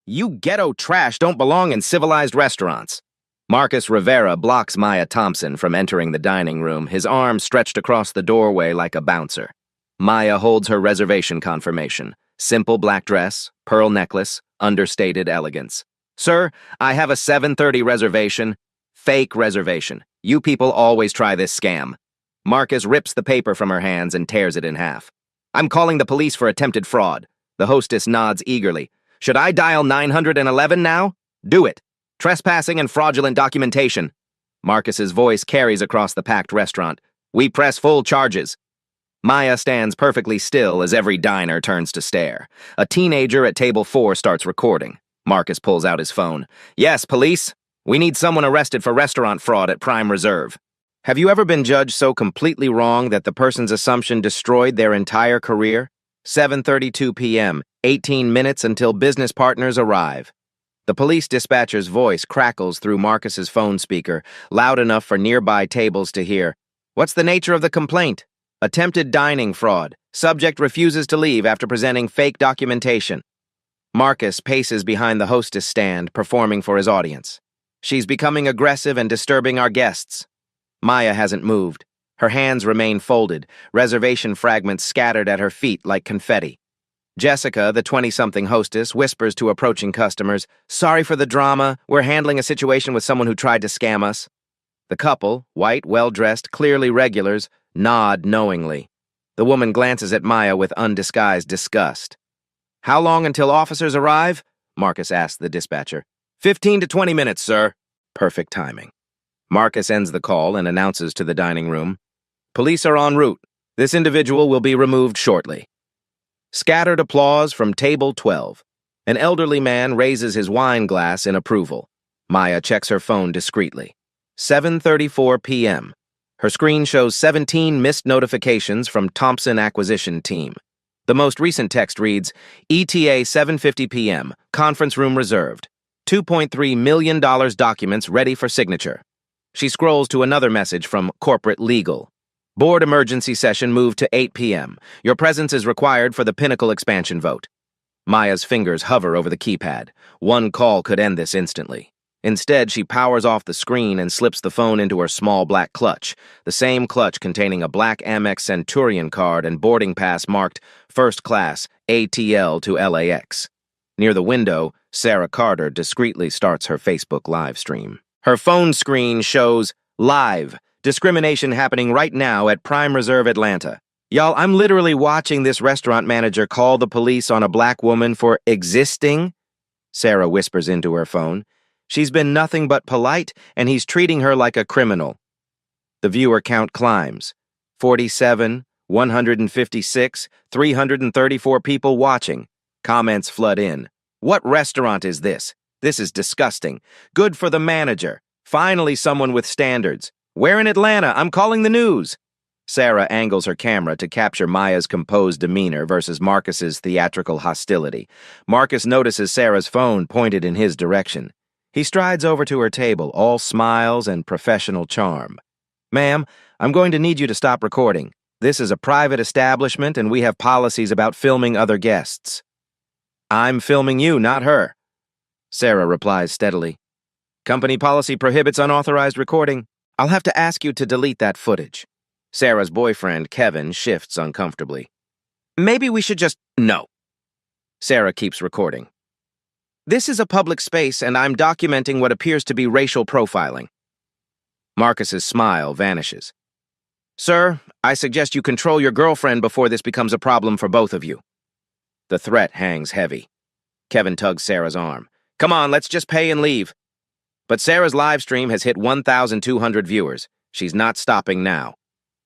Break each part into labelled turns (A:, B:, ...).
A: You ghetto trash don't belong in civilized restaurants. Marcus Rivera blocks Maya Thompson from entering the dining room, his arm stretched across the doorway like a bouncer. Maya holds her reservation confirmation. Simple black dress, pearl necklace, understated elegance. Sir, I have a 7:30 reservation. Fake reservation. You people always try this scam. Marcus rips the paper from her hands and tears it in half. I'm calling the police for attempted fraud. The hostess nods eagerly. Should I dial 911 now? Do it. Trespassing and fraudulent documentation. Marcus's voice carries across the packed restaurant. We press full charges. Maya stands perfectly still as every diner turns to stare. A teenager at table 4 starts recording. Marcus pulls out his phone. Yes, police. We need someone arrested for restaurant fraud at Prime Reserve. Have you ever been judged so completely wrong that the person's assumption destroyed their entire career? 7:32 p.m., 18 minutes until business partners arrive. The police dispatcher's voice crackles through Marcus's phone speaker, loud enough for nearby tables to hear. What's the nature of the complaint? Attempted dining fraud. Subject refuses to leave after presenting fake documentation. Marcus paces behind the hostess stand, performing for his audience. She's becoming aggressive and disturbing our guests. Maya hasn't moved. Her hands remain folded, reservation fragments scattered at her feet like confetti. Jessica, the 20-something hostess, whispers to approaching customers, "Sorry for the drama. We're handling a situation with someone who tried to scam us." The couple, white, well-dressed, clearly regulars, nod knowingly. The woman glances at Maya with undisguised disgust. How long until officers arrive? Marcus asks the dispatcher. 15 to 20 minutes, sir. Perfect timing. Marcus ends the call and announces to the dining room, "Police are en route. This individual will be removed shortly." Scattered applause from table 12. An elderly man raises his wine glass in approval. Maya checks her phone discreetly. 7:34 p.m. Her screen shows 17 missed notifications from Thompson Acquisition Team. The most recent text reads, ETA 7:50 p.m., conference room reserved. $2.3 million documents ready for signature. She scrolls to another message from Corporate Legal. Board emergency session moved to 8 p.m. Your presence is required for the Pinnacle expansion vote. Maya's fingers hover over the keypad. One call could end this instantly. Instead, she powers off the screen and slips the phone into her small black clutch, the same clutch containing a black Amex Centurion card and boarding pass marked First Class, ATL to LAX. Near the window, Sarah Carter discreetly starts her Facebook live stream. Her phone screen shows live. Discrimination happening right now at Prime Reserve Atlanta. Y'all, I'm literally watching this restaurant manager call the police on a black woman for existing. Sarah whispers into her phone. She's been nothing but polite, and he's treating her like a criminal. The viewer count climbs. 47, 156, 334 people watching. Comments flood in. What restaurant is this? This is disgusting. Good for the manager. Finally someone with standards. We're in Atlanta. I'm calling the news. Sarah angles her camera to capture Maya's composed demeanor versus Marcus's theatrical hostility. Marcus notices Sarah's phone pointed in his direction. He strides over to her table, all smiles and professional charm. Ma'am, I'm going to need you to stop recording. This is a private establishment and we have policies about filming other guests. I'm filming you, not her. Sarah replies steadily. Company policy prohibits unauthorized recording. I'll have to ask you to delete that footage. Sarah's boyfriend, Kevin, shifts uncomfortably. Maybe we should just... No. Sarah keeps recording. This is a public space and I'm documenting what appears to be racial profiling. Marcus's smile vanishes. Sir, I suggest you control your girlfriend before this becomes a problem for both of you. The threat hangs heavy. Kevin tugs Sarah's arm. Come on, let's just pay and leave. But Sarah's live stream has hit 1,200 viewers. She's not stopping now.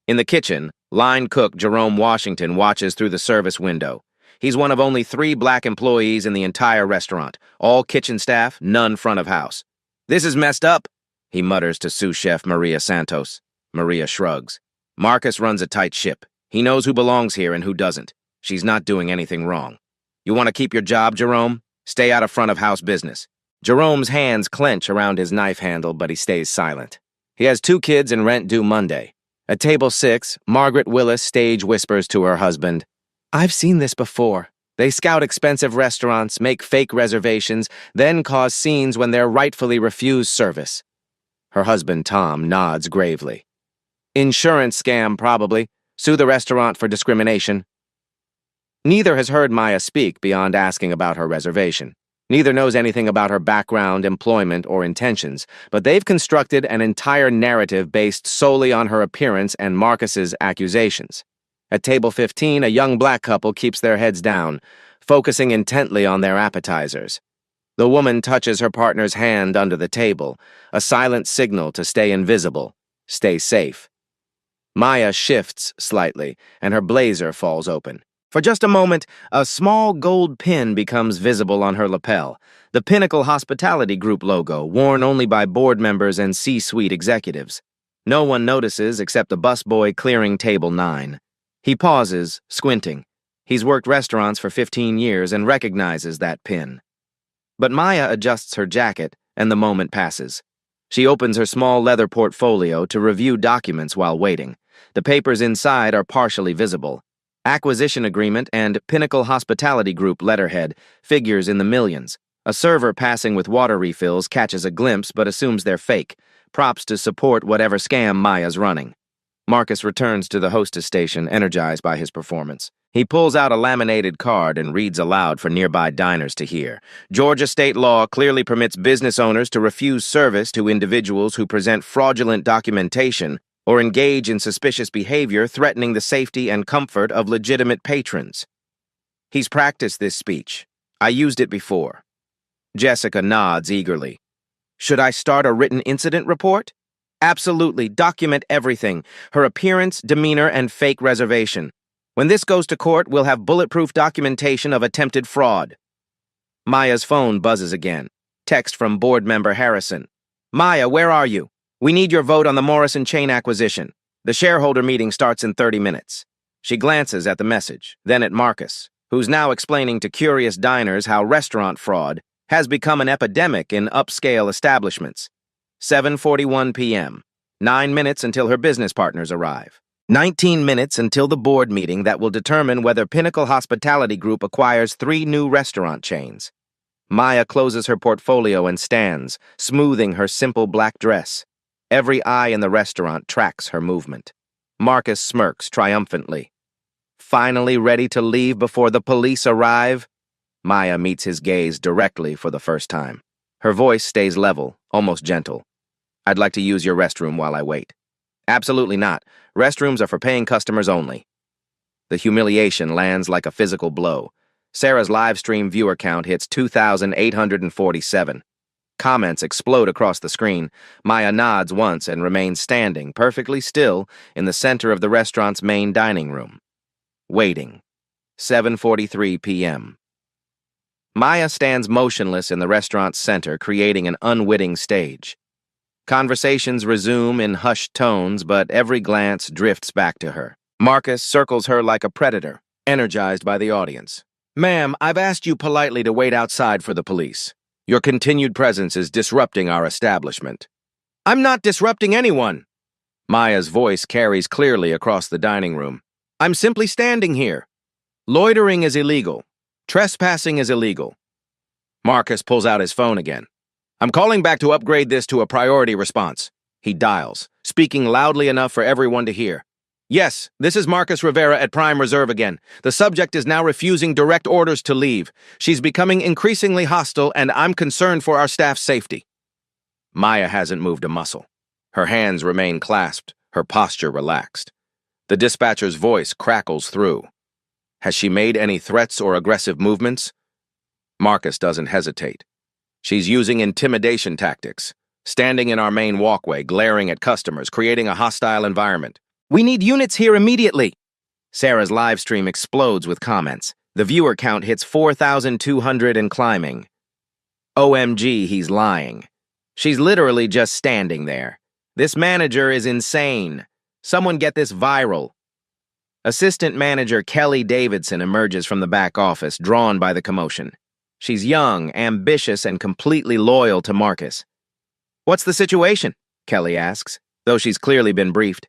A: In the kitchen, line cook Jerome Washington watches through the service window. He's one of only 3 black employees in the entire restaurant. All kitchen staff, none front of house. This is messed up, he mutters to sous chef Maria Santos. Maria shrugs. Marcus runs a tight ship. He knows who belongs here and who doesn't. She's not doing anything wrong. You want to keep your job, Jerome? Stay out of front of house business. Jerome's hands clench around his knife handle, but he stays silent. He has 2 kids and rent due Monday. At table 6, Margaret Willis stage whispers to her husband, I've seen this before. They scout expensive restaurants, make fake reservations, then cause scenes when they're rightfully refused service. Her husband, Tom, nods gravely. Insurance scam, probably. Sue the restaurant for discrimination. Neither has heard Maya speak beyond asking about her reservation. Neither knows anything about her background, employment, or intentions, but they've constructed an entire narrative based solely on her appearance and Marcus's accusations. At table 15, a young black couple keeps their heads down, focusing intently on their appetizers. The woman touches her partner's hand under the table, a silent signal to stay invisible, stay safe. Maya shifts slightly, and her blazer falls open. For just a moment, a small gold pin becomes visible on her lapel, the Pinnacle Hospitality Group logo, worn only by board members and C-suite executives. No one notices except the busboy clearing table 9. He pauses, squinting. He's worked restaurants for 15 years and recognizes that pin. But Maya adjusts her jacket, and the moment passes. She opens her small leather portfolio to review documents while waiting. The papers inside are partially visible. Acquisition agreement and Pinnacle Hospitality Group letterhead, figures in the millions. A server passing with water refills catches a glimpse but assumes they're fake, props to support whatever scam Maya's running. Marcus returns to the hostess station, energized by his performance. He pulls out a laminated card and reads aloud for nearby diners to hear. Georgia state law clearly permits business owners to refuse service to individuals who present fraudulent documentation or engage in suspicious behavior threatening the safety and comfort of legitimate patrons. He's practiced this speech. I used it before. Jessica nods eagerly. Should I start a written incident report? Absolutely. Document everything. Her appearance, demeanor, and fake reservation. When this goes to court, we'll have bulletproof documentation of attempted fraud. Maya's phone buzzes again. Text from board member Harrison. Maya, where are you? We need your vote on the Morrison chain acquisition. The shareholder meeting starts in 30 minutes. She glances at the message, then at Marcus, who's now explaining to curious diners how restaurant fraud has become an epidemic in upscale establishments. 7:41 p.m. 9 minutes until her business partners arrive. 19 minutes until the board meeting that will determine whether Pinnacle Hospitality Group acquires 3 new restaurant chains. Maya closes her portfolio and stands, smoothing her simple black dress. Every eye in the restaurant tracks her movement. Marcus smirks triumphantly. Finally ready to leave before the police arrive? Maya meets his gaze directly for the first time. Her voice stays level, almost gentle. I'd like to use your restroom while I wait. Absolutely not. Restrooms are for paying customers only. The humiliation lands like a physical blow. Sarah's live stream viewer count hits 2,847. Comments explode across the screen. Maya nods once and remains standing, perfectly still, in the center of the restaurant's main dining room. Waiting. 7:43 p.m. Maya stands motionless in the restaurant's center, creating an unwitting stage. Conversations resume in hushed tones, but every glance drifts back to her. Marcus circles her like a predator, energized by the audience. Ma'am, I've asked you politely to wait outside for the police. Your continued presence is disrupting our establishment. I'm not disrupting anyone. Maya's voice carries clearly across the dining room. I'm simply standing here. Loitering is illegal. Trespassing is illegal. Marcus pulls out his phone again. I'm calling back to upgrade this to a priority response. He dials, speaking loudly enough for everyone to hear. Yes, this is Marcus Rivera at Prime Reserve again. The subject is now refusing direct orders to leave. She's becoming increasingly hostile, and I'm concerned for our staff's safety. Maya hasn't moved a muscle. Her hands remain clasped, her posture relaxed. The dispatcher's voice crackles through. Has she made any threats or aggressive movements? Marcus doesn't hesitate. She's using intimidation tactics, standing in our main walkway, glaring at customers, creating a hostile environment. We need units here immediately. Sarah's live stream explodes with comments. The viewer count hits 4,200 and climbing. OMG, he's lying. She's literally just standing there. This manager is insane. Someone get this viral. Assistant manager Kelly Davidson emerges from the back office, drawn by the commotion. She's young, ambitious, and completely loyal to Marcus. What's the situation? Kelly asks, though she's clearly been briefed.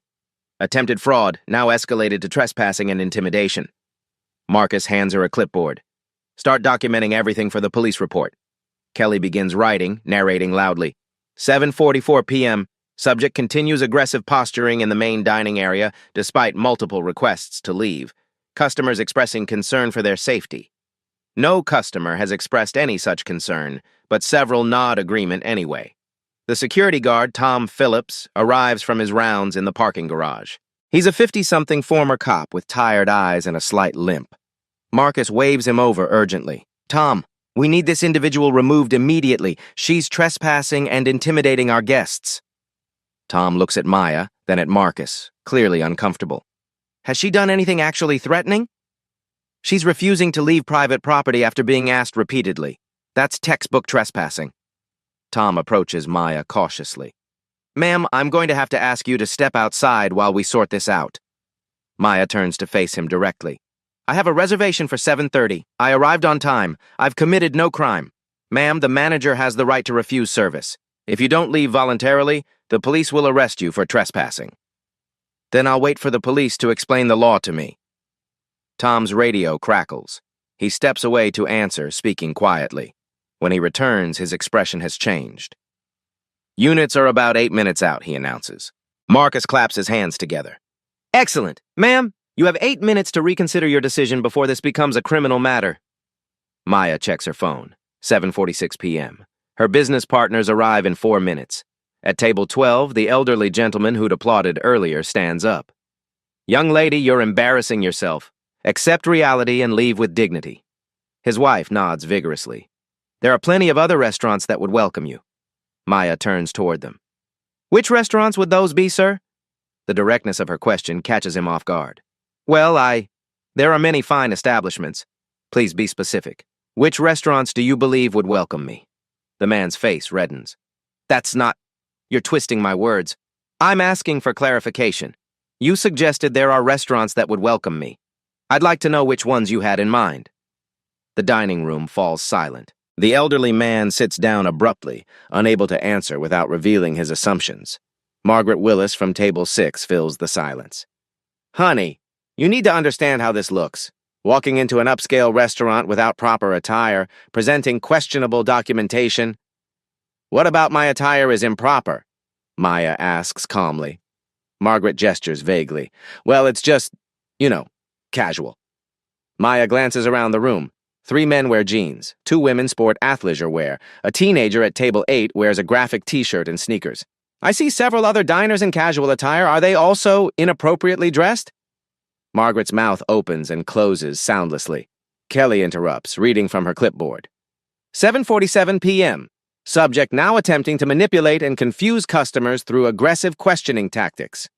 A: Attempted fraud, now escalated to trespassing and intimidation. Marcus hands her a clipboard. Start documenting everything for the police report. Kelly begins writing, narrating loudly. 7:44 p.m. Subject continues aggressive posturing in the main dining area despite multiple requests to leave. Customers expressing concern for their safety. No customer has expressed any such concern, but several nod agreement anyway. The security guard, Tom Phillips, arrives from his rounds in the parking garage. He's a 50-something former cop with tired eyes and a slight limp. Marcus waves him over urgently. Tom, we need this individual removed immediately. She's trespassing and intimidating our guests. Tom looks at Maya, then at Marcus, clearly uncomfortable. Has she done anything actually threatening? She's refusing to leave private property after being asked repeatedly. That's textbook trespassing. Tom approaches Maya cautiously. Ma'am, I'm going to have to ask you to step outside while we sort this out. Maya turns to face him directly. I have a reservation for 7:30. I arrived on time. I've committed no crime. Ma'am, the manager has the right to refuse service. If you don't leave voluntarily, the police will arrest you for trespassing. Then I'll wait for the police to explain the law to me. Tom's radio crackles. He steps away to answer, speaking quietly. When he returns, his expression has changed. Units are about 8 minutes out, he announces. Marcus claps his hands together. Excellent. Ma'am, you have 8 minutes to reconsider your decision before this becomes a criminal matter. Maya checks her phone. 7:46 p.m. Her business partners arrive in 4 minutes. At table 12, the elderly gentleman who'd applauded earlier stands up. Young lady, you're embarrassing yourself. Accept reality and leave with dignity. His wife nods vigorously. There are plenty of other restaurants that would welcome you. Maya turns toward them. Which restaurants would those be, sir? The directness of her question catches him off guard. Well, there are many fine establishments. Please be specific. Which restaurants do you believe would welcome me? The man's face reddens. That's not... You're twisting my words. I'm asking for clarification. You suggested there are restaurants that would welcome me. I'd like to know which ones you had in mind. The dining room falls silent. The elderly man sits down abruptly, unable to answer without revealing his assumptions. Margaret Willis from table 6 fills the silence. Honey, you need to understand how this looks. Walking into an upscale restaurant without proper attire, presenting questionable documentation. What about my attire is improper? Maya asks calmly. Margaret gestures vaguely. Well, it's just, casual. Maya glances around the room. 3 men wear jeans. 2 women sport athleisure wear. A teenager at table 8 wears a graphic t-shirt and sneakers. I see several other diners in casual attire. Are they also inappropriately dressed? Margaret's mouth opens and closes soundlessly. Kelly interrupts, reading from her clipboard. 7:47 p.m. Subject now attempting to manipulate and confuse customers through aggressive questioning tactics.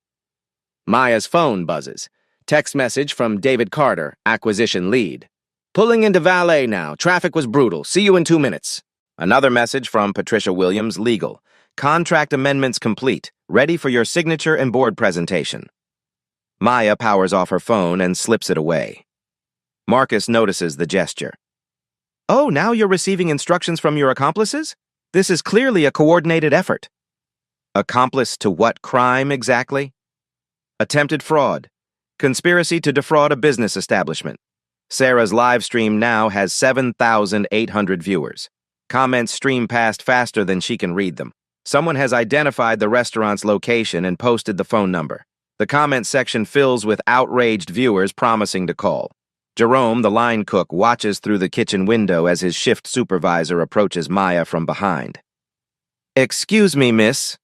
A: Maya's phone buzzes. Text message from David Carter, acquisition lead. Pulling into valet now. Traffic was brutal. See you in 2 minutes. Another message from Patricia Williams, legal. Contract amendments complete. Ready for your signature and board presentation. Maya powers off her phone and slips it away. Marcus notices the gesture. Oh, now you're receiving instructions from your accomplices? This is clearly a coordinated effort. Accomplice to what crime exactly? Attempted fraud. Conspiracy to defraud a business establishment. Sarah's live stream now has 7,800 viewers. Comments stream past faster than she can read them. Someone has identified the restaurant's location and posted the phone number. The comment section fills with outraged viewers promising to call. Jerome, the line cook, watches through the kitchen window as his shift supervisor approaches Maya from behind. Excuse me, miss,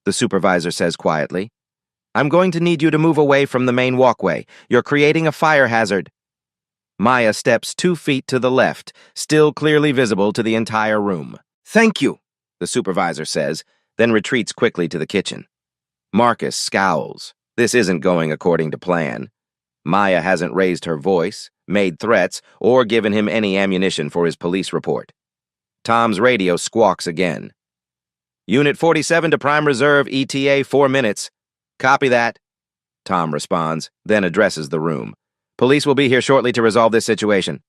A: the supervisor says quietly. I'm going to need you to move away from the main walkway. You're creating a fire hazard. Maya steps 2 feet to the left, still clearly visible to the entire room. Thank you, the supervisor says, then retreats quickly to the kitchen. Marcus scowls. This isn't going according to plan. Maya hasn't raised her voice, made threats, or given him any ammunition for his police report. Tom's radio squawks again. Unit 47 to Prime Reserve, ETA 4 minutes. Copy that. Tom responds, then addresses the room. Police will be here shortly to resolve this situation.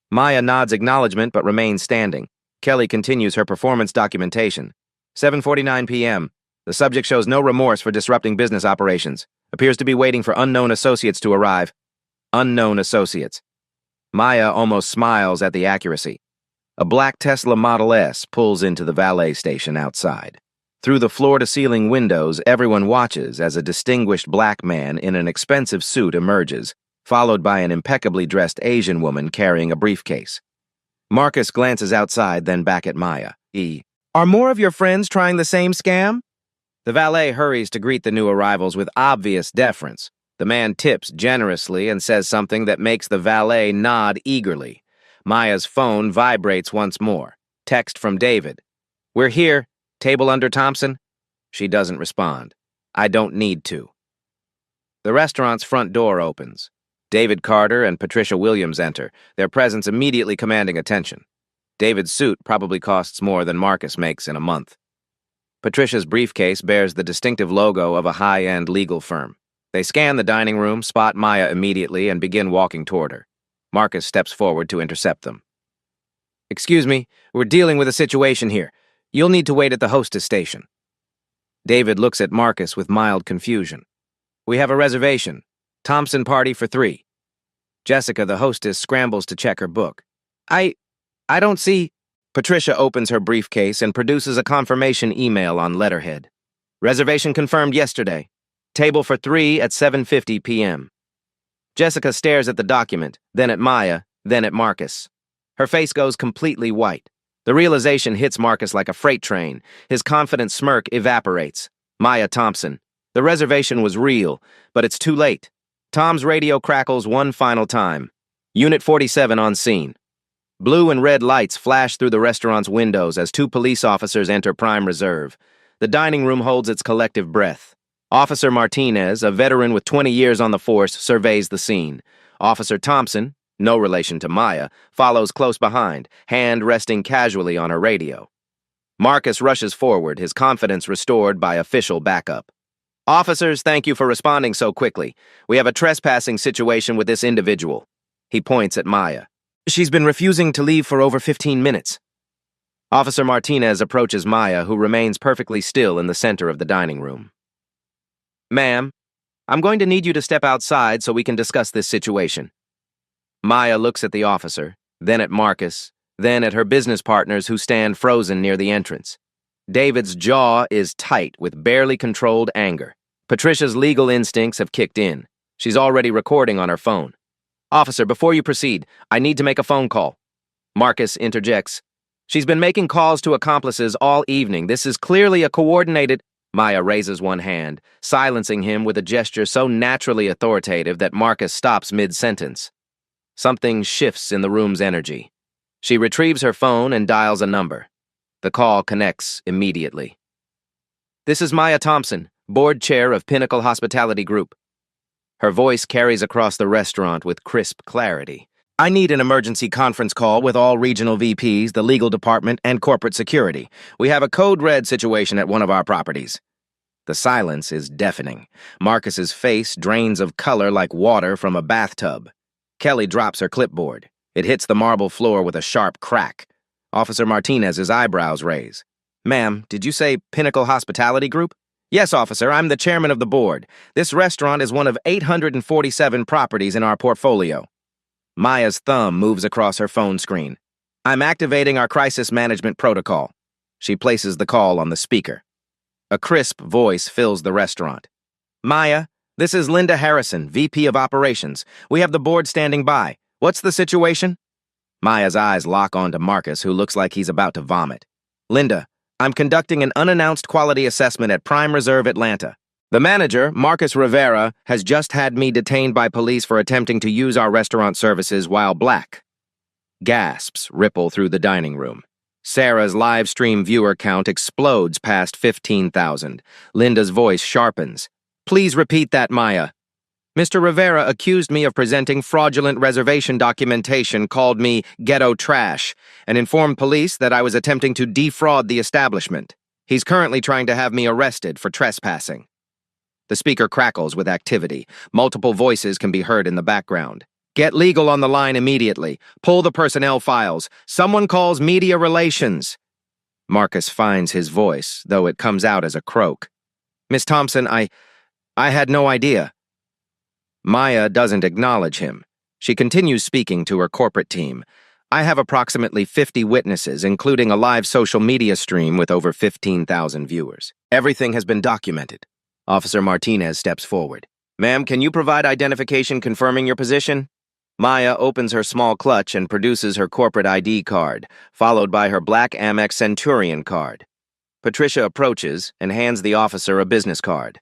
A: Maya nods acknowledgement but remains standing. Kelly continues her performance documentation. 7:49 p.m. The subject shows no remorse for disrupting business operations. Appears to be waiting for unknown associates to arrive. Unknown associates. Maya almost smiles at the accuracy. A black Tesla Model S pulls into the valet station outside. Through the floor-to-ceiling windows, everyone watches as a distinguished black man in an expensive suit emerges, followed by an impeccably dressed Asian woman carrying a briefcase. Marcus glances outside, then back at Maya. Are more of your friends trying the same scam? The valet hurries to greet the new arrivals with obvious deference. The man tips generously and says something that makes the valet nod eagerly. Maya's phone vibrates once more. Text from David. We're here. Table under Thompson? She doesn't respond. I don't need to. The restaurant's front door opens. David Carter and Patricia Williams enter, their presence immediately commanding attention. David's suit probably costs more than Marcus makes in a month. Patricia's briefcase bears the distinctive logo of a high-end legal firm. They scan the dining room, spot Maya immediately, and begin walking toward her. Marcus steps forward to intercept them. Excuse me, we're dealing with a situation here. You'll need to wait at the hostess station. David looks at Marcus with mild confusion. We have a reservation. Thompson party for 3. Jessica, the hostess, scrambles to check her book. I don't see... Patricia opens her briefcase and produces a confirmation email on letterhead. Reservation confirmed yesterday. Table for 3 at 7:50 p.m. Jessica stares at the document, then at Maya, then at Marcus. Her face goes completely white. The realization hits Marcus like a freight train. His confident smirk evaporates. Maya Thompson. The reservation was real, but it's too late. Tom's radio crackles one final time. Unit 47 on scene. Blue and red lights flash through the restaurant's windows as 2 police officers enter Prime Reserve. The dining room holds its collective breath. Officer Martinez, a veteran with 20 years on the force, surveys the scene. Officer Thompson, no relation to Maya, follows close behind, hand resting casually on her radio. Marcus rushes forward, his confidence restored by official backup. Officers, thank you for responding so quickly. We have a trespassing situation with this individual. He points at Maya. She's been refusing to leave for over 15 minutes. Officer Martinez approaches Maya, who remains perfectly still in the center of the dining room. Ma'am, I'm going to need you to step outside so we can discuss this situation. Maya looks at the officer, then at Marcus, then at her business partners who stand frozen near the entrance. David's jaw is tight with barely controlled anger. Patricia's legal instincts have kicked in. She's already recording on her phone. Officer, before you proceed, I need to make a phone call. Marcus interjects. She's been making calls to accomplices all evening. This is clearly a coordinated... Maya raises one hand, silencing him with a gesture so naturally authoritative that Marcus stops mid-sentence. Something shifts in the room's energy. She retrieves her phone and dials a number. The call connects immediately. This is Maya Thompson, board chair of Pinnacle Hospitality Group. Her voice carries across the restaurant with crisp clarity. I need an emergency conference call with all regional VPs, the legal department, and corporate security. We have a code red situation at one of our properties. The silence is deafening. Marcus's face drains of color like water from a bathtub. Kelly drops her clipboard. It hits the marble floor with a sharp crack. Officer Martinez's eyebrows raise. Ma'am, did you say Pinnacle Hospitality Group? Yes, officer, I'm the chairman of the board. This restaurant is one of 847 properties in our portfolio. Maya's thumb moves across her phone screen. I'm activating our crisis management protocol. She places the call on the speaker. A crisp voice fills the restaurant. Maya, this is Linda Harrison, VP of Operations. We have the board standing by. What's the situation? Maya's eyes lock onto Marcus, who looks like he's about to vomit. Linda, I'm conducting an unannounced quality assessment at Prime Reserve Atlanta. The manager, Marcus Rivera, has just had me detained by police for attempting to use our restaurant services while black. Gasps ripple through the dining room. Sarah's live stream viewer count explodes past 15,000. Linda's voice sharpens. Please repeat that, Maya. Mr. Rivera accused me of presenting fraudulent reservation documentation, called me ghetto trash, and informed police that I was attempting to defraud the establishment. He's currently trying to have me arrested for trespassing. The speaker crackles with activity. Multiple voices can be heard in the background. Get legal on the line immediately. Pull the personnel files. Someone calls media relations. Marcus finds his voice, though it comes out as a croak. Miss Thompson, I had no idea. Maya doesn't acknowledge him. She continues speaking to her corporate team. I have approximately 50 witnesses, including a live social media stream with over 15,000 viewers. Everything has been documented. Officer Martinez steps forward. Ma'am, can you provide identification confirming your position? Maya opens her small clutch and produces her corporate ID card, followed by her black Amex Centurion card. Patricia approaches and hands the officer a business card.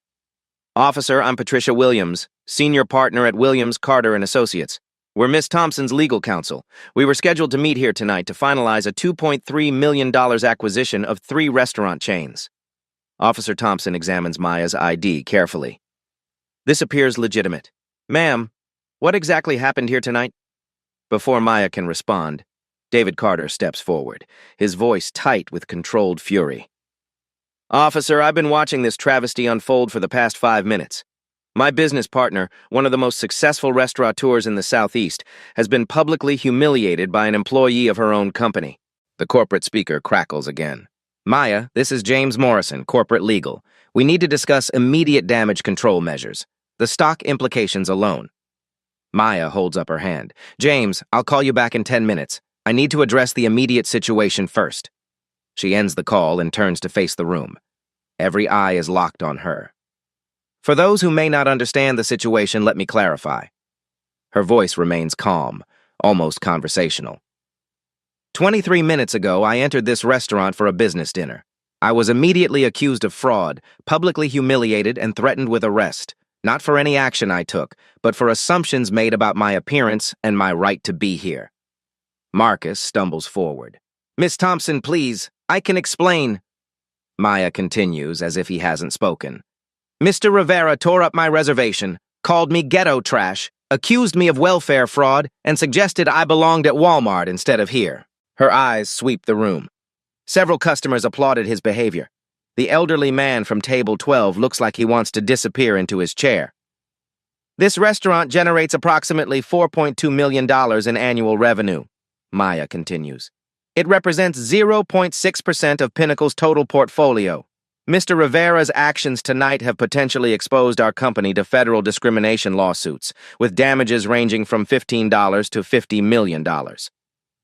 A: Officer, I'm Patricia Williams, senior partner at Williams, Carter & Associates. We're Miss Thompson's legal counsel. We were scheduled to meet here tonight to finalize a $2.3 million acquisition of 3 restaurant chains. Officer Thompson examines Maya's ID carefully. This appears legitimate. Ma'am, what exactly happened here tonight? Before Maya can respond, David Carter steps forward, his voice tight with controlled fury. Officer, I've been watching this travesty unfold for the past 5 minutes. My business partner, one of the most successful restaurateurs in the Southeast, has been publicly humiliated by an employee of her own company. The corporate speaker crackles again. Maya, this is James Morrison, corporate legal. We need to discuss immediate damage control measures. The stock implications alone. Maya holds up her hand. James, I'll call you back in 10 minutes. I need to address the immediate situation first. She ends the call and turns to face the room. Every eye is locked on her. For those who may not understand the situation, let me clarify. Her voice remains calm, almost conversational. 23 minutes ago, I entered this restaurant for a business dinner. I was immediately accused of fraud, publicly humiliated, and threatened with arrest. Not for any action I took, but for assumptions made about my appearance and my right to be here. Marcus stumbles forward. Miss Thompson, please, I can explain. Maya continues as if he hasn't spoken. Mr. Rivera tore up my reservation, called me ghetto trash, accused me of welfare fraud, and suggested I belonged at Walmart instead of here. Her eyes sweep the room. Several customers applauded his behavior. The elderly man from table 12 looks like he wants to disappear into his chair. This restaurant generates approximately $4.2 million in annual revenue, Maya continues. It represents 0.6% of Pinnacle's total portfolio. Mr. Rivera's actions tonight have potentially exposed our company to federal discrimination lawsuits, with damages ranging from $15 to $50 million.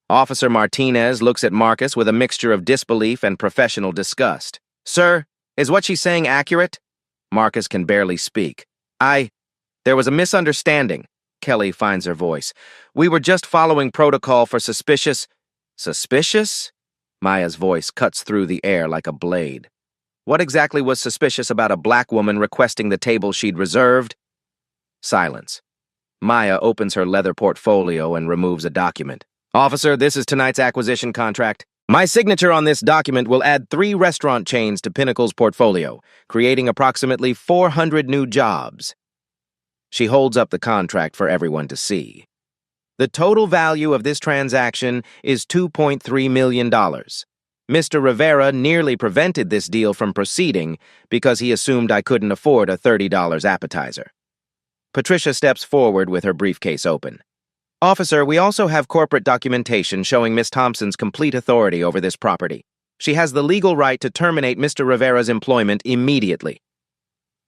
A: Officer Martinez looks at Marcus with a mixture of disbelief and professional disgust. Sir, is what she's saying accurate? Marcus can barely speak. There was a misunderstanding. Kelly finds her voice. We were just following protocol for suspicious... Suspicious? Maya's voice cuts through the air like a blade. What exactly was suspicious about a black woman requesting the table she'd reserved? Silence. Maya opens her leather portfolio and removes a document. Officer, this is tonight's acquisition contract. My signature on this document will add 3 restaurant chains to Pinnacle's portfolio, creating approximately 400 new jobs. She holds up the contract for everyone to see. The total value of this transaction is $2.3 million. Mr. Rivera nearly prevented this deal from proceeding because he assumed I couldn't afford a $30 appetizer. Patricia steps forward with her briefcase open. Officer, we also have corporate documentation showing Miss Thompson's complete authority over this property. She has the legal right to terminate Mr. Rivera's employment immediately.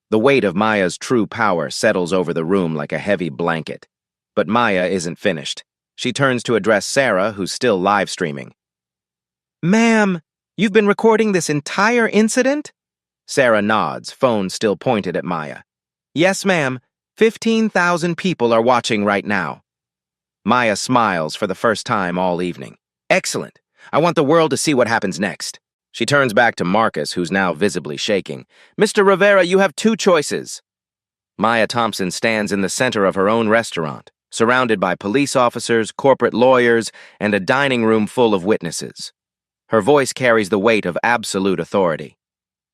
A: The weight of Maya's true power settles over the room like a heavy blanket. But Maya isn't finished. She turns to address Sarah, who's still live streaming. Ma'am, you've been recording this entire incident? Sarah nods, phone still pointed at Maya. Yes, ma'am. 15,000 people are watching right now. Maya smiles for the first time all evening. Excellent. I want the world to see what happens next. She turns back to Marcus, who's now visibly shaking. Mr. Rivera, you have 2 choices. Maya Thompson stands in the center of her own restaurant, surrounded by police officers, corporate lawyers, and a dining room full of witnesses. Her voice carries the weight of absolute authority.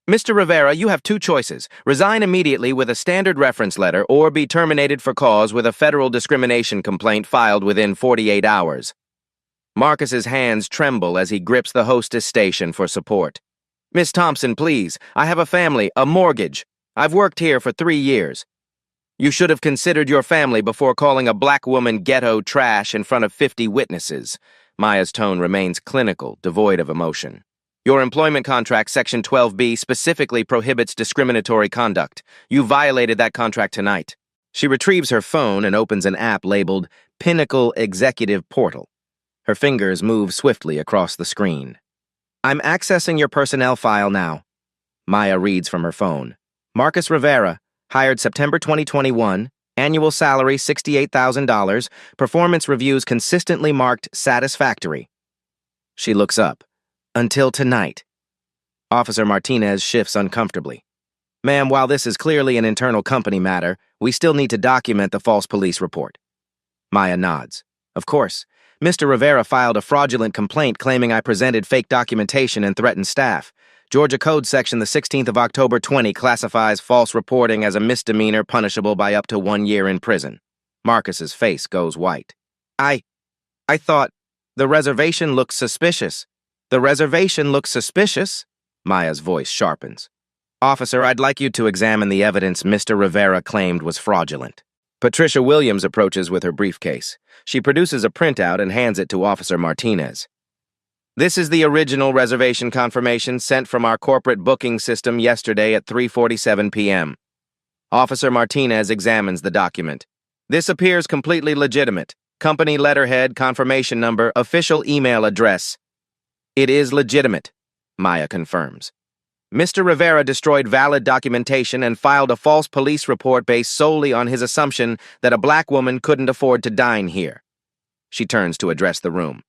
A: Mr. Rivera, you have 2 choices. Resign immediately with a standard reference letter or be terminated for cause with a federal discrimination complaint filed within 48 hours. Marcus's hands tremble as he grips the hostess station for support. Miss Thompson, please. I have a family, a mortgage. I've worked here for 3 years. You should have considered your family before calling a black woman ghetto trash in front of 50 witnesses. Maya's tone remains clinical, devoid of emotion. Your employment contract, Section 12B, specifically prohibits discriminatory conduct. You violated that contract tonight. She retrieves her phone and opens an app labeled Pinnacle Executive Portal. Her fingers move swiftly across the screen. I'm accessing your personnel file now. Maya reads from her phone. Marcus Rivera, hired September 2021, annual salary $68,000, performance reviews consistently marked satisfactory. She looks up. Until tonight. Officer Martinez shifts uncomfortably. Ma'am, while this is clearly an internal company matter, we still need to document the false police report. Maya nods. Of course. Mr. Rivera filed a fraudulent complaint claiming I presented fake documentation and threatened staff. Georgia Code Section the 16th of October 20 classifies false reporting as a misdemeanor punishable by up to 1 year in prison. Marcus's face goes white. I thought the reservation looks suspicious. The reservation looks suspicious? Maya's voice sharpens. Officer, I'd like you to examine the evidence Mr. Rivera claimed was fraudulent. Patricia Williams approaches with her briefcase. She produces a printout and hands it to Officer Martinez. This is the original reservation confirmation sent from our corporate booking system yesterday at 3:47 p.m. Officer Martinez examines the document. This appears completely legitimate. Company letterhead, confirmation number, official email address. It is legitimate, Maya confirms. Mr. Rivera destroyed valid documentation and filed a false police report based solely on his assumption that a black woman couldn't afford to dine here. She turns to address the room.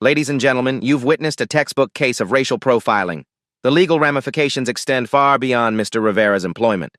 A: Ladies and gentlemen, you've witnessed a textbook case of racial profiling. The legal ramifications extend far beyond Mr. Rivera's employment.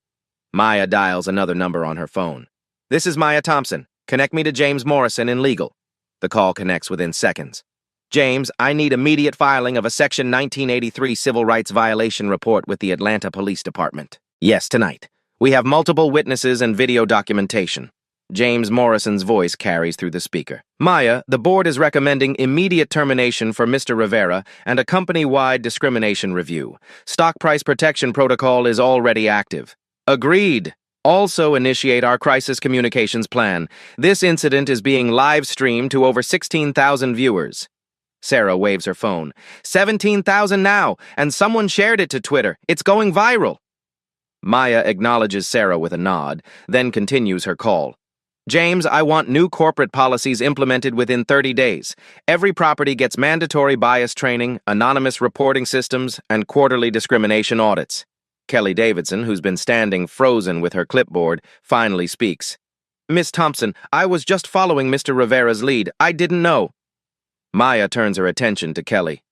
A: Maya dials another number on her phone. This is Maya Thompson. Connect me to James Morrison in legal. The call connects within seconds. James, I need immediate filing of a Section 1983 civil rights violation report with the Atlanta Police Department. Yes, tonight. We have multiple witnesses and video documentation. James Morrison's voice carries through the speaker. Maya, the board is recommending immediate termination for Mr. Rivera and a company-wide discrimination review. Stock price protection protocol is already active. Agreed. Also initiate our crisis communications plan. This incident is being live-streamed to over 16,000 viewers. Sarah waves her phone. 17,000 now, and someone shared it to Twitter. It's going viral. Maya acknowledges Sarah with a nod, then continues her call. James, I want new corporate policies implemented within 30 days. Every property gets mandatory bias training, anonymous reporting systems, and quarterly discrimination audits. Kelly Davidson, who's been standing frozen with her clipboard, finally speaks. Miss Thompson, I was just following Mr. Rivera's lead. I didn't know. Maya turns her attention to Kelly.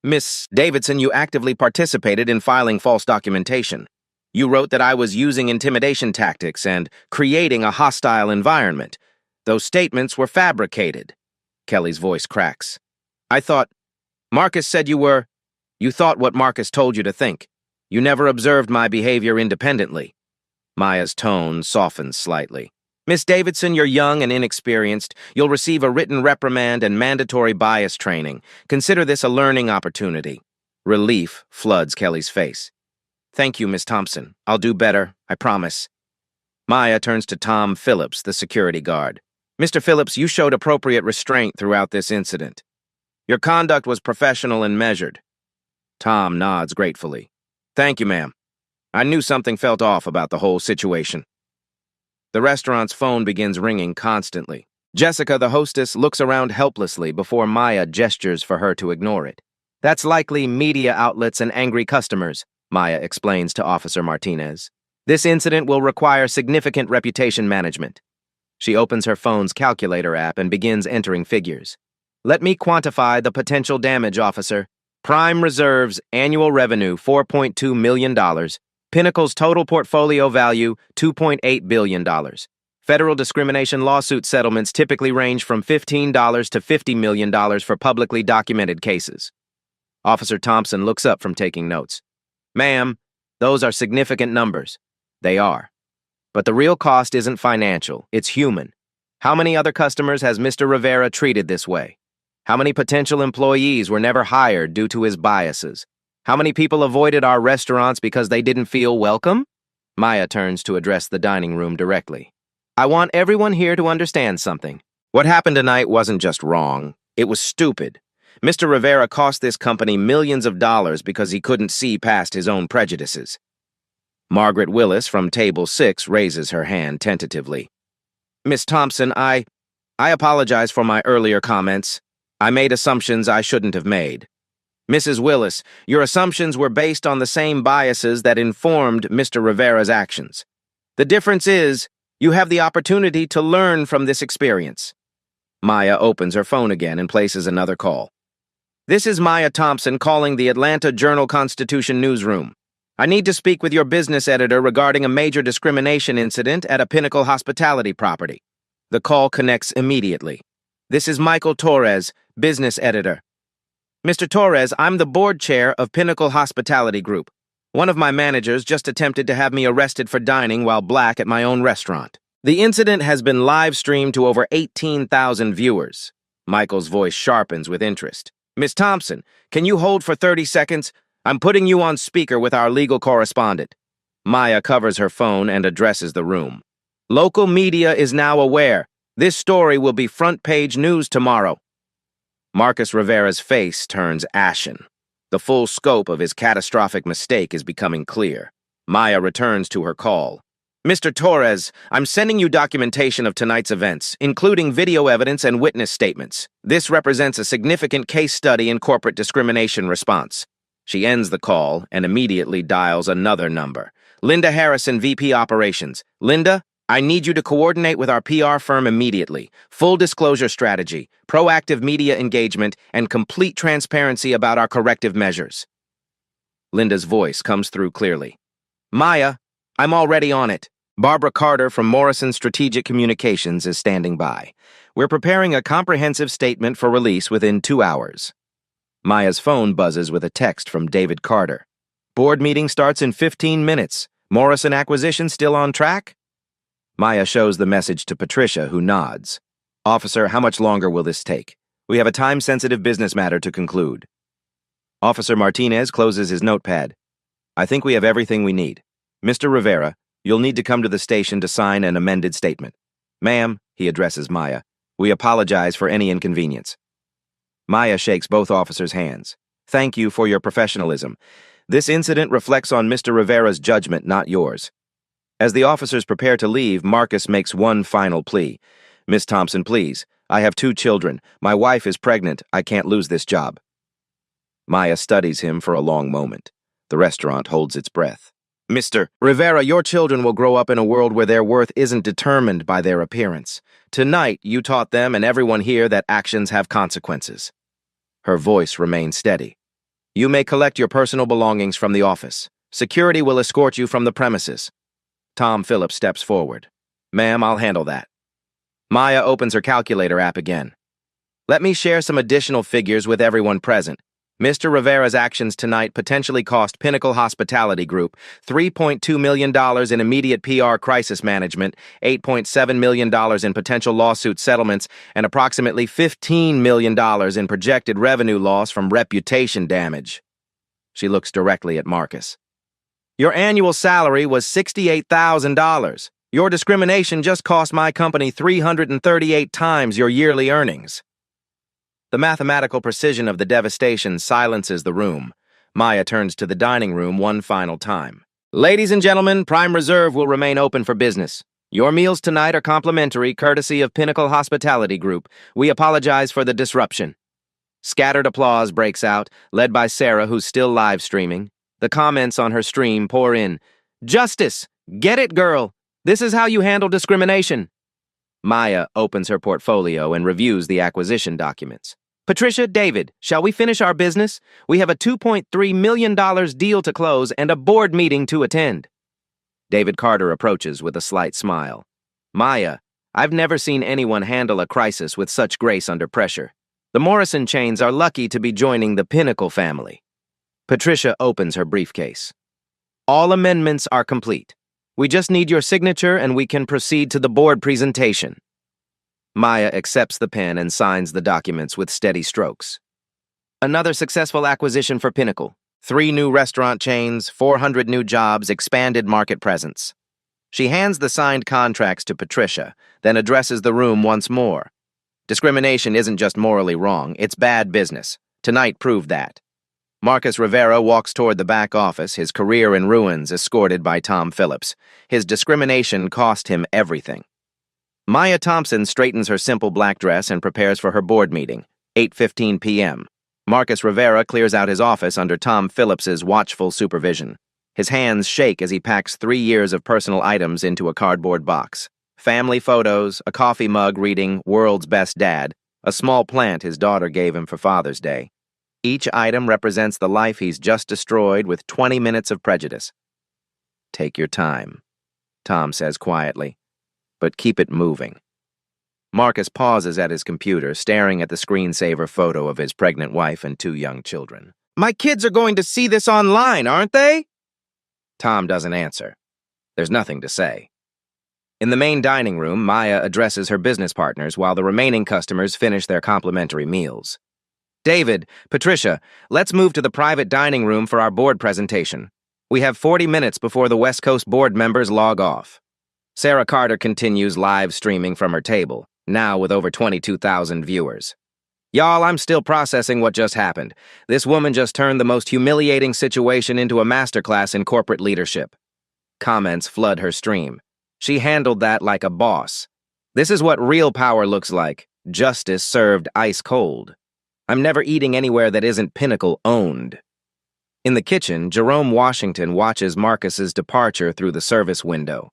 A: Miss Davidson, you actively participated in filing false documentation. You wrote that I was using intimidation tactics and creating a hostile environment. Those statements were fabricated. Kelly's voice cracks. I thought, Marcus said you thought what Marcus told you to think. You never observed my behavior independently. Maya's tone softens slightly. Miss Davidson, you're young and inexperienced. You'll receive a written reprimand and mandatory bias training. Consider this a learning opportunity. Relief floods Kelly's face. Thank you, Miss Thompson. I'll do better, I promise. Maya turns to Tom Phillips, the security guard. Mr. Phillips, you showed appropriate restraint throughout this incident. Your conduct was professional and measured. Tom nods gratefully. Thank you, ma'am. I knew something felt off about the whole situation. The restaurant's phone begins ringing constantly. Jessica, the hostess, looks around helplessly before Maya gestures for her to ignore it. That's likely media outlets and angry customers, Maya explains to Officer Martinez. This incident will require significant reputation management. She opens her phone's calculator app and begins entering figures. Let me quantify the potential damage, officer. Prime Reserve's annual revenue, $4.2 million. Pinnacle's total portfolio value, $2.8 billion. Federal discrimination lawsuit settlements typically range from $15 to $50 million for publicly documented cases. Officer Thompson looks up from taking notes. Ma'am, those are significant numbers. They are. But the real cost isn't financial, it's human. How many other customers has Mr. Rivera treated this way? How many potential employees were never hired due to his biases? How many people avoided our restaurants because they didn't feel welcome? Maya turns to address the dining room directly. I want everyone here to understand something. What happened tonight wasn't just wrong. It was stupid. Mr. Rivera cost this company millions of dollars because he couldn't see past his own prejudices. Margaret Willis from Table 6 raises her hand tentatively. Miss Thompson, I apologize for my earlier comments. I made assumptions I shouldn't have made. Mrs. Willis, your assumptions were based on the same biases that informed Mr. Rivera's actions. The difference is, you have the opportunity to learn from this experience. Maya opens her phone again and places another call. This is Maya Thompson calling the Atlanta Journal-Constitution newsroom. I need to speak with your business editor regarding a major discrimination incident at a Pinnacle hospitality property. The call connects immediately. This is Michael Torres, business editor. Mr. Torres, I'm the board chair of Pinnacle Hospitality Group. One of my managers just attempted to have me arrested for dining while black at my own restaurant. The incident has been live-streamed to over 18,000 viewers. Michael's voice sharpens with interest. Miss Thompson, can you hold for 30 seconds? I'm putting you on speaker with our legal correspondent. Maya covers her phone and addresses the room. Local media is now aware. This story will be front-page news tomorrow. Marcus Rivera's face turns ashen. The full scope of his catastrophic mistake is becoming clear. Maya returns to her call. Mr. Torres, I'm sending you documentation of tonight's events, including video evidence and witness statements. This represents a significant case study in corporate discrimination response. She ends the call and immediately dials another number. Linda Harrison, VP Operations. Linda, I need you to coordinate with our PR firm immediately. Full disclosure strategy, proactive media engagement, and complete transparency about our corrective measures. Linda's voice comes through clearly. Maya, I'm already on it. Barbara Carter from Morrison Strategic Communications is standing by. We're preparing a comprehensive statement for release within 2 hours. Maya's phone buzzes with a text from David Carter. Board meeting starts in 15 minutes. Morrison acquisition still on track? Maya shows the message to Patricia, who nods. Officer, how much longer will this take? We have a time-sensitive business matter to conclude. Officer Martinez closes his notepad. I think we have everything we need. Mr. Rivera, you'll need to come to the station to sign an amended statement. Ma'am, he addresses Maya, we apologize for any inconvenience. Maya shakes both officers' hands. Thank you for your professionalism. This incident reflects on Mr. Rivera's judgment, not yours. As the officers prepare to leave, Marcus makes one final plea. Miss Thompson, please. I have 2 children. My wife is pregnant. I can't lose this job. Maya studies him for a long moment. The restaurant holds its breath. Mr. Rivera, your children will grow up in a world where their worth isn't determined by their appearance. Tonight, you taught them and everyone here that actions have consequences. Her voice remains steady. You may collect your personal belongings from the office. Security will escort you from the premises. Tom Phillips steps forward. Ma'am, I'll handle that. Maya opens her calculator app again. Let me share some additional figures with everyone present. Mr. Rivera's actions tonight potentially cost Pinnacle Hospitality Group $3.2 million in immediate PR crisis management, $8.7 million in potential lawsuit settlements, and approximately $15 million in projected revenue loss from reputation damage. She looks directly at Marcus. Your annual salary was $68,000. Your discrimination just cost my company 338 times your yearly earnings. The mathematical precision of the devastation silences the room. Maya turns to the dining room one final time. Ladies and gentlemen, Prime Reserve will remain open for business. Your meals tonight are complimentary, courtesy of Pinnacle Hospitality Group. We apologize for the disruption. Scattered applause breaks out, led by Sarah, who's still live streaming. The comments on her stream pour in. Justice! Get it, girl! This is how you handle discrimination. Maya opens her portfolio and reviews the acquisition documents. Patricia, David, shall we finish our business? We have a $2.3 million deal to close and a board meeting to attend. David Carter approaches with a slight smile. Maya, I've never seen anyone handle a crisis with such grace under pressure. The Morrison chains are lucky to be joining the Pinnacle family. Patricia opens her briefcase. All amendments are complete. We just need your signature and we can proceed to the board presentation. Maya accepts the pen and signs the documents with steady strokes. Another successful acquisition for Pinnacle. 3 new restaurant chains, 400 new jobs, expanded market presence. She hands the signed contracts to Patricia, then addresses the room once more. Discrimination isn't just morally wrong, it's bad business. Tonight proved that. Marcus Rivera walks toward the back office, his career in ruins, escorted by Tom Phillips. His discrimination cost him everything. Maya Thompson straightens her simple black dress and prepares for her board meeting, 8:15 p.m. Marcus Rivera clears out his office under Tom Phillips's watchful supervision. His hands shake as he packs 3 years of personal items into a cardboard box. Family photos, a coffee mug reading "World's Best Dad," a small plant his daughter gave him for Father's Day. Each item represents the life he's just destroyed with 20 minutes of prejudice. "Take your time," Tom says quietly, "but keep it moving." Marcus pauses at his computer, staring at the screensaver photo of his pregnant wife and 2 young children. "My kids are going to see this online, aren't they?" Tom doesn't answer. There's nothing to say. In the main dining room, Maya addresses her business partners while the remaining customers finish their complimentary meals. "David, Patricia, let's move to the private dining room for our board presentation. We have 40 minutes before the West Coast board members log off." Sarah Carter continues live streaming from her table, now with over 22,000 viewers. "Y'all, I'm still processing what just happened. This woman just turned the most humiliating situation into a masterclass in corporate leadership." Comments flood her stream. "She handled that like a boss. This is what real power looks like. Justice served ice cold. I'm never eating anywhere that isn't Pinnacle owned." In the kitchen, Jerome Washington watches Marcus's departure through the service window.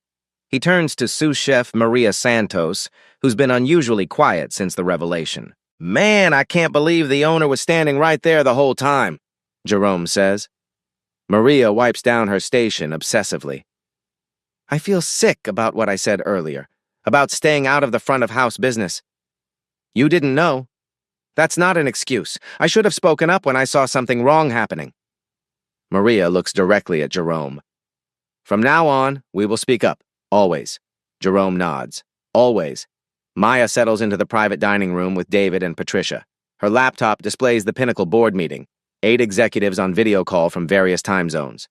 A: He turns to sous chef Maria Santos, who's been unusually quiet since the revelation. "Man, I can't believe the owner was standing right there the whole time," Jerome says. Maria wipes down her station obsessively. "I feel sick about what I said earlier, about staying out of the front-of-house business." "You didn't know. That's not an excuse. I should have spoken up when I saw something wrong happening." Maria looks directly at Jerome. "From now on, we will speak up. Always." Jerome nods. "Always." Maya settles into the private dining room with David and Patricia. Her laptop displays the Pinnacle board meeting, 8 executives on video call from various time zones.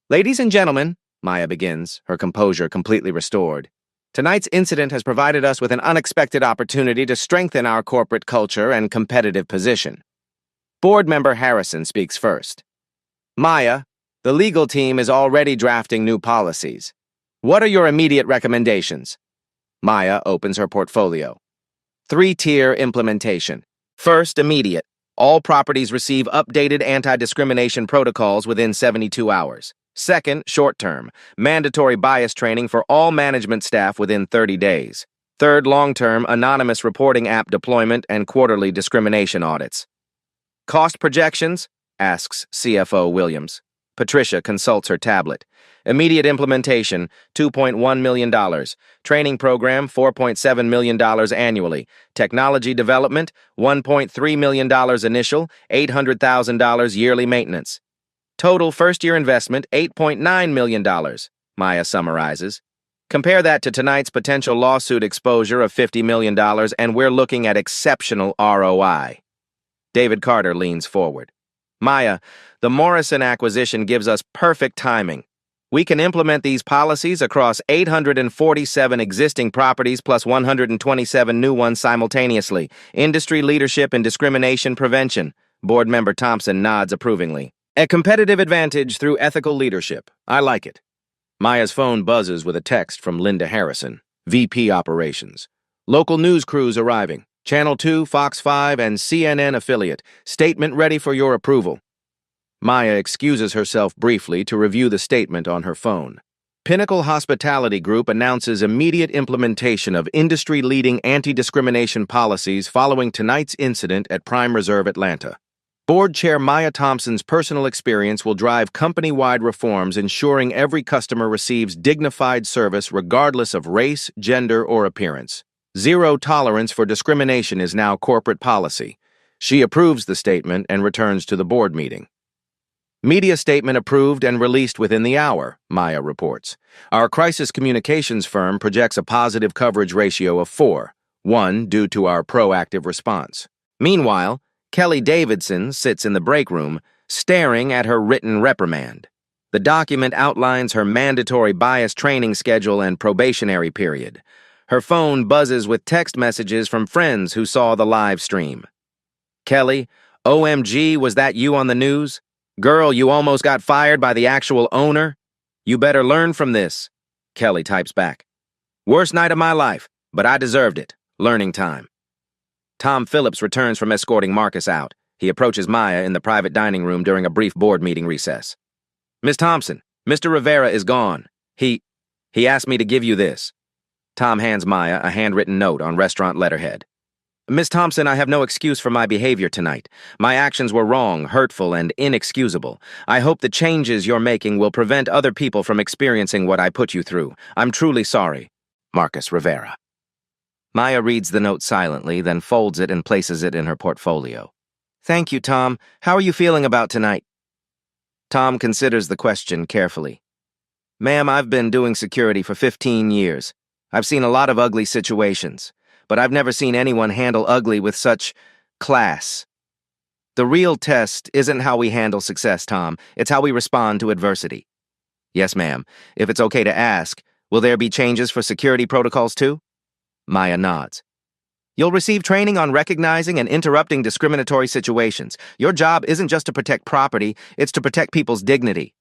A: "Ladies and gentlemen," Maya begins, her composure completely restored, "tonight's incident has provided us with an unexpected opportunity to strengthen our corporate culture and competitive position." Board member Harrison speaks first. "Maya, the legal team is already drafting new policies. What are your immediate recommendations?" Maya opens her portfolio. 3-tier implementation. First, immediate. All properties receive updated anti-discrimination protocols within 72 hours. Second, short-term. Mandatory bias training for all management staff within 30 days. Third, long-term, anonymous reporting app deployment and quarterly discrimination audits. "Cost projections?" asks CFO Williams. Patricia consults her tablet. Immediate implementation, $2.1 million. Training program, $4.7 million annually. Technology development, $1.3 million initial, $800,000 yearly maintenance. Total first-year investment, $8.9 million, Maya summarizes. Compare that to tonight's potential lawsuit exposure of $50 million, and we're looking at exceptional ROI. David Carter leans forward. "Maya, the Morrison acquisition gives us perfect timing. We can implement these policies across 847 existing properties plus 127 new ones simultaneously. Industry leadership and discrimination prevention." Board member Thompson nods approvingly. "A competitive advantage through ethical leadership. I like it." Maya's phone buzzes with a text from Linda Harrison, VP Operations. "Local news crews arriving. Channel 2, Fox 5, and CNN affiliate. Statement ready for your approval." Maya excuses herself briefly to review the statement on her phone. Pinnacle Hospitality Group announces immediate implementation of industry-leading anti-discrimination policies following tonight's incident at Prime Reserve Atlanta. Board Chair Maya Thompson's personal experience will drive company-wide reforms ensuring every customer receives dignified service regardless of race, gender, or appearance. Zero tolerance for discrimination is now corporate policy. She approves the statement and returns to the board meeting. Media statement approved and released within the hour, Maya reports. Our crisis communications firm projects a positive coverage ratio of 4:1 due to our proactive response. Meanwhile, Kelly Davidson sits in the break room, staring at her written reprimand. The document outlines her mandatory bias training schedule and probationary period. Her phone buzzes with text messages from friends who saw the live stream. "Kelly, OMG, was that you on the news? Girl, you almost got fired by the actual owner? You better learn from this. Kelly types back. Worst night of my life, but I deserved it. Learning time. Tom Phillips returns from escorting Marcus out. He approaches Maya in the private dining room during a brief board meeting recess. Miss Thompson, Mr. Rivera is gone. He asked me to give you this. Tom hands Maya a handwritten note on restaurant letterhead. Miss Thompson, I have no excuse for my behavior tonight. My actions were wrong, hurtful, and inexcusable. I hope the changes you're making will prevent other people from experiencing what I put you through. I'm truly sorry. Marcus Rivera. Maya reads the note silently, then folds it and places it in her portfolio. Thank you, Tom. How are you feeling about tonight? Tom considers the question carefully. Ma'am, I've been doing security for 15 years. I've seen a lot of ugly situations, but I've never seen anyone handle ugly with such class. The real test isn't how we handle success, Tom. It's how we respond to adversity. Yes, ma'am. If it's okay to ask, will there be changes for security protocols too? Maya nods. You'll receive training on recognizing and interrupting discriminatory situations. Your job isn't just to protect property, it's to protect people's dignity.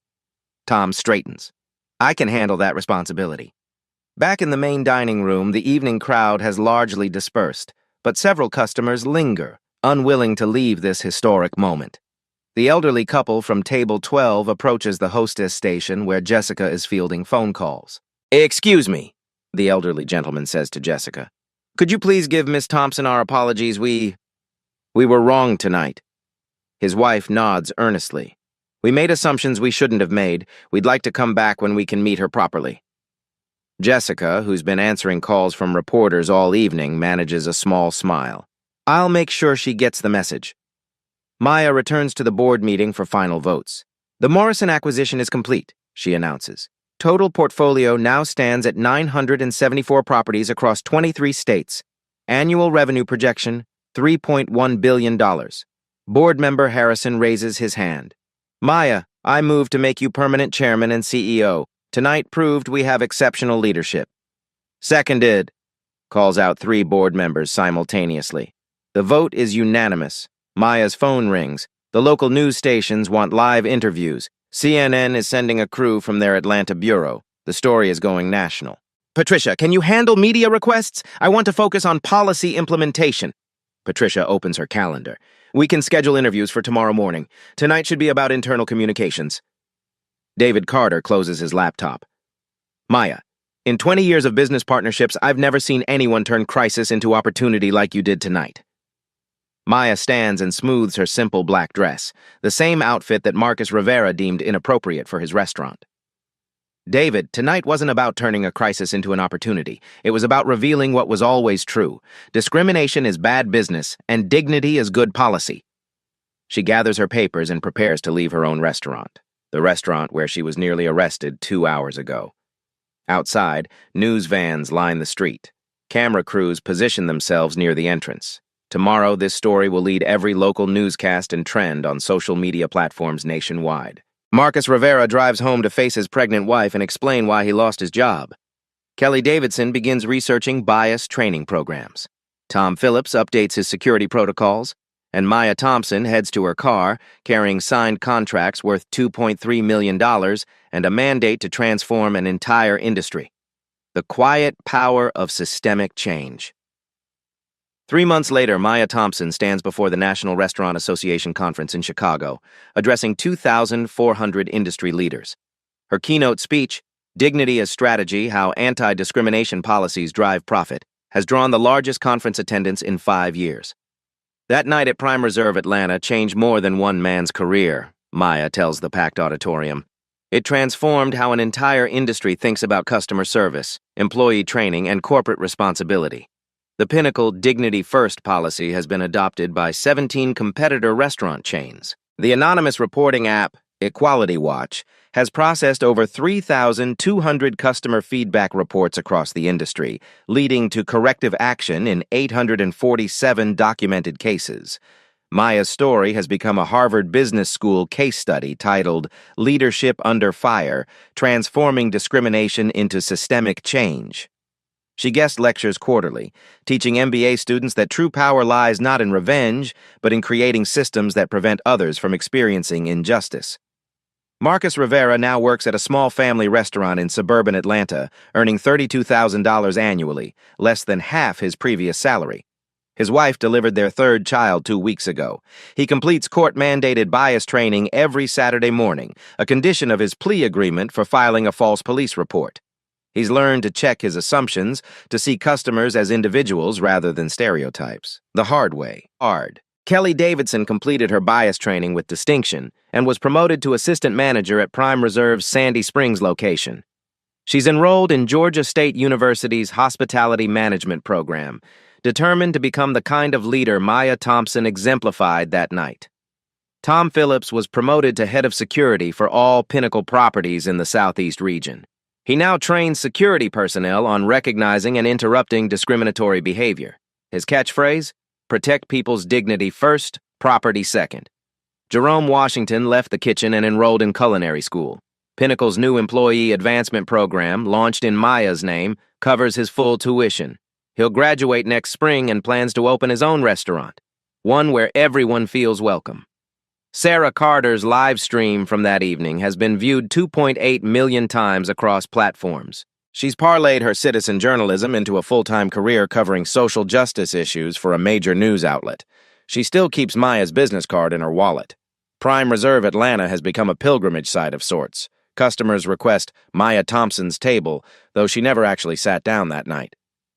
A: Tom straightens. I can handle that responsibility. Back in the main dining room, the evening crowd has largely dispersed, but several customers linger, unwilling to leave this historic moment. The elderly couple from table 12 approaches the hostess station where Jessica is fielding phone calls. Excuse me, the elderly gentleman says to Jessica. Could you please give Miss Thompson our apologies? We were wrong tonight. His wife nods earnestly. We made assumptions we shouldn't have made. We'd like to come back when we can meet her properly. Jessica, who's been answering calls from reporters all evening, manages a small smile. I'll make sure she gets the message. Maya returns to the board meeting for final votes. The Morrison acquisition is complete, she announces. Total portfolio now stands at 974 properties across 23 states. Annual revenue projection, $3.1 billion. Board member Harrison raises his hand. Maya, I move to make you permanent chairman and CEO. Tonight proved we have exceptional leadership. Seconded, calls out 3 board members simultaneously. The vote is unanimous. Maya's phone rings. The local news stations want live interviews. CNN is sending a crew from their Atlanta bureau. The story is going national. Patricia, can you handle media requests? I want to focus on policy implementation. Patricia opens her calendar. We can schedule interviews for tomorrow morning. Tonight should be about internal communications. David Carter closes his laptop. Maya, in 20 years of business partnerships, I've never seen anyone turn crisis into opportunity like you did tonight. Maya stands and smooths her simple black dress, the same outfit that Marcus Rivera deemed inappropriate for his restaurant. David, tonight wasn't about turning a crisis into an opportunity. It was about revealing what was always true. Discrimination is bad business, and dignity is good policy. She gathers her papers and prepares to leave her own restaurant, the restaurant where she was nearly arrested 2 hours ago. Outside, news vans line the street. Camera crews position themselves near the entrance. Tomorrow, this story will lead every local newscast and trend on social media platforms nationwide. Marcus Rivera drives home to face his pregnant wife and explain why he lost his job. Kelly Davidson begins researching bias training programs. Tom Phillips updates his security protocols, and Maya Thompson heads to her car, carrying signed contracts worth $2.3 million and a mandate to transform an entire industry. The quiet power of systemic change. 3 months later, Maya Thompson stands before the National Restaurant Association Conference in Chicago, addressing 2,400 industry leaders. Her keynote speech, Dignity as Strategy, How Anti-Discrimination Policies Drive Profit, has drawn the largest conference attendance in 5 years. That night at Prime Reserve Atlanta changed more than one man's career, Maya tells the packed auditorium. It transformed how an entire industry thinks about customer service, employee training, and corporate responsibility. The pinnacle Dignity First policy has been adopted by 17 competitor restaurant chains. The anonymous reporting app, Equality Watch, has processed over 3,200 customer feedback reports across the industry, leading to corrective action in 847 documented cases. Maya's story has become a Harvard Business School case study titled Leadership Under Fire, Transforming Discrimination into Systemic Change. She guest lectures quarterly, teaching MBA students that true power lies not in revenge, but in creating systems that prevent others from experiencing injustice. Marcus Rivera now works at a small family restaurant in suburban Atlanta, earning $32,000 annually, less than half his previous salary. His wife delivered their third child 2 weeks ago. He completes court-mandated bias training every Saturday morning, a condition of his plea agreement for filing a false police report. He's learned to check his assumptions, to see customers as individuals rather than stereotypes. The hard way. Hard. Kelly Davidson completed her bias training with distinction and was promoted to assistant manager at Prime Reserve's Sandy Springs location. She's enrolled in Georgia State University's Hospitality Management program, determined to become the kind of leader Maya Thompson exemplified that night. Tom Phillips was promoted to head of security for all Pinnacle properties in the Southeast region. He now trains security personnel on recognizing and interrupting discriminatory behavior. His catchphrase? Protect people's dignity first, property second. Jerome Washington left the kitchen and enrolled in culinary school. Pinnacle's new employee advancement program, launched in Maya's name, covers his full tuition. He'll graduate next spring and plans to open his own restaurant, one where everyone feels welcome. Sarah Carter's live stream from that evening has been viewed 2.8 million times across platforms. She's parlayed her citizen journalism into a full-time career covering social justice issues for a major news outlet. She still keeps Maya's business card in her wallet. Prime Reserve Atlanta has become a pilgrimage site of sorts. Customers request Maya Thompson's table, though she never actually sat down that night.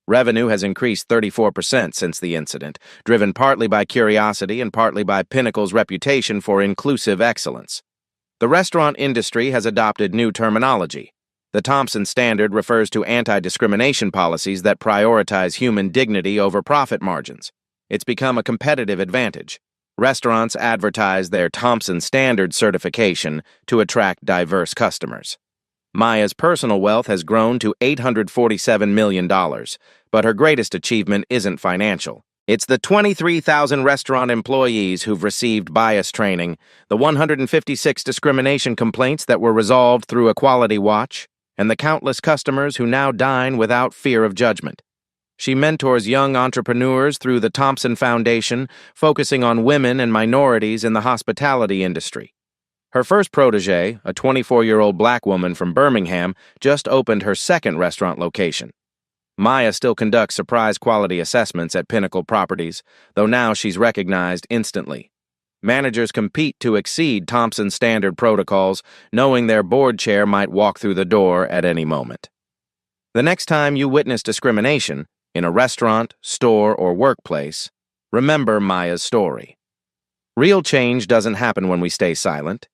A: Revenue has increased 34% since the incident, driven partly by curiosity and partly by Pinnacle's reputation for inclusive excellence. The restaurant industry has adopted new terminology. The Thompson Standard refers to anti-discrimination policies that prioritize human dignity over profit margins. It's become a competitive advantage. Restaurants advertise their Thompson Standard certification to attract diverse customers. Maya's personal wealth has grown to $847 million, but her greatest achievement isn't financial. It's the 23,000 restaurant employees who've received bias training, the 156 discrimination complaints that were resolved through Equality Watch, and the countless customers who now dine without fear of judgment. She mentors young entrepreneurs through the Thompson Foundation, focusing on women and minorities in the hospitality industry. Her first protege, a 24-year-old black woman from Birmingham, just opened her second restaurant location. Maya still conducts surprise quality assessments at Pinnacle properties, though now she's recognized instantly. Managers compete to exceed Thompson Standard protocols, knowing their board chair might walk through the door at any moment. The next time you witness discrimination, in a restaurant, store, or workplace, remember Maya's story. Real change doesn't happen when we stay silent.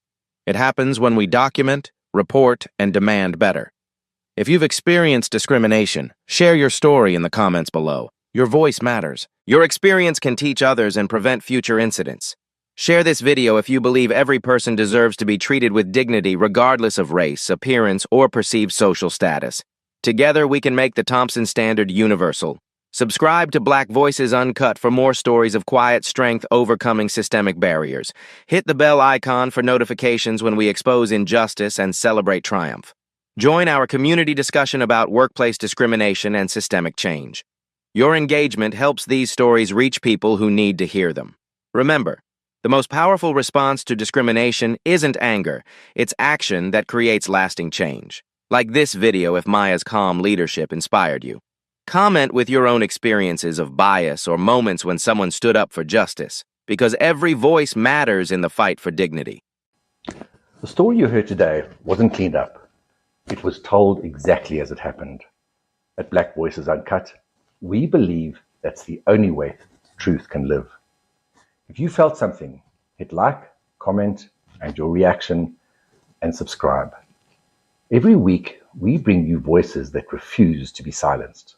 A: It happens when we document, report, and demand better. If you've experienced discrimination, share your story in the comments below. Your voice matters. Your experience can teach others and prevent future incidents. Share this video if you believe every person deserves to be treated with dignity regardless of race, appearance, or perceived social status. Together, we can make the Thompson Standard universal. Subscribe to Black Voices Uncut for more stories of quiet strength overcoming systemic barriers. Hit the bell icon for notifications when we expose injustice and celebrate triumph. Join our community discussion about workplace discrimination and systemic change. Your engagement helps these stories reach people who need to hear them. Remember, the most powerful response to discrimination isn't anger, it's action that creates lasting change. Like this video if Maya's calm leadership inspired you. Comment with your own experiences of bias or moments when someone stood up for justice, because every voice matters in the fight for dignity.
B: The story you heard today wasn't cleaned up. It was told exactly as it happened. At Black Voices Uncut, we believe that's the only way truth can live. If you felt something, hit like, comment, and your reaction, and subscribe. Every week, we bring you voices that refuse to be silenced.